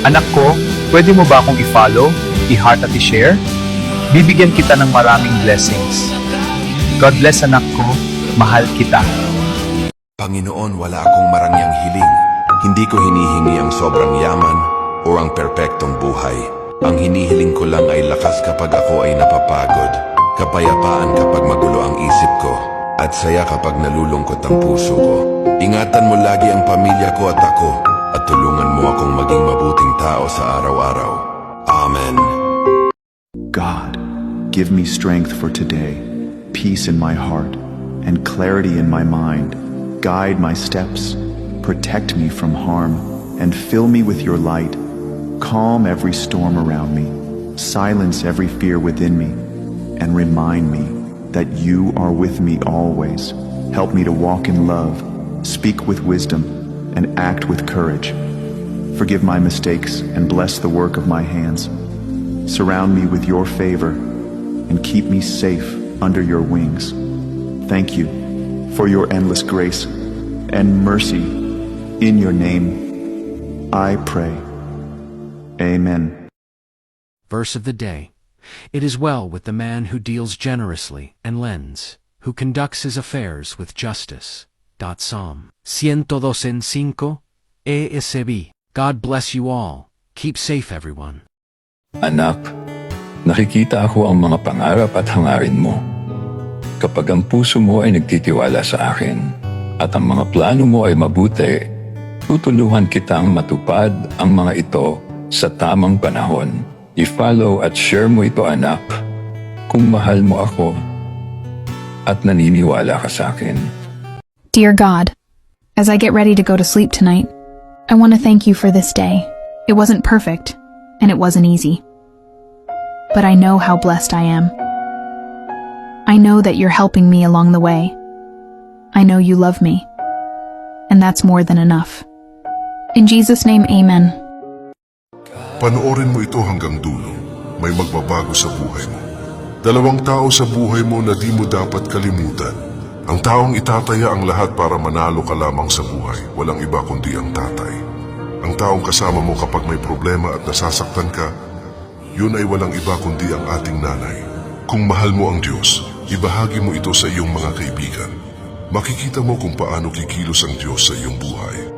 Anak ko, pwede mo ba akong i-follow, i-heart at i-share? Bibigyan kita ng maraming blessings. God bless anak ko, mahal kita. Panginoon, wala akong marangyang hiling. Hindi ko hinihingi ang sobrang yaman o ang perpektong buhay. Ang hinihiling ko lang ay lakas kapag ako ay napapagod, kapayapaan kapag magulo ang isip ko, at saya kapag nalulungkot ang puso ko. Ingatan mo lagi ang pamilya ko at ako, at tulungan mo akong maging mabuting tao sa araw-araw. Amen. God, give me strength for today, peace in my heart, and clarity in my mind. Guide my steps, protect me from harm, and fill me with your light. Calm every storm around me, silence every fear within me, and remind me that you are with me always. Help me to walk in love, speak with wisdom, and act with courage. Forgive my mistakes and bless the work of my hands. Surround me with your favor and keep me safe under your wings. Thank you for your endless grace and mercy. In your name, I pray. Amen. Verse of the day. It is well with the man who deals generously and lends, who conducts his affairs with justice. Psalm 112:5 ESV. God bless you all. Keep safe, everyone. Anak, nakikita ako ang mga pangarap at hangarin mo. Kapag ang puso mo ay nagtitiwala sa akin at ang mga plano mo ay mabuti, tutulungan kitang matupad ang mga ito sa tamang panahon. I-follow at share mo ito, anak, kung mahal mo ako at naniniwala ka sa akin. Dear God, as I get ready to go to sleep tonight, I want to thank you for this day. It wasn't perfect, and it wasn't easy. But I know how blessed I am. I know that you're helping me along the way. I know you love me. And that's more than enough. In Jesus' name, amen. Panoorin mo ito hanggang dulo. May magbabago sa buhay mo. Dalawang tao sa buhay mo na di mo dapat kalimutan. Ang taong itataya ang lahat para manalo ka lamang sa buhay, walang iba kundi ang tatay. Ang taong kasama mo kapag may problema at nasasaktan ka, yun ay walang iba kundi ang ating nanay. Kung mahal mo ang Diyos, ibahagi mo ito sa iyong mga kaibigan. Makikita mo kung paano kikilos ang Diyos sa iyong buhay.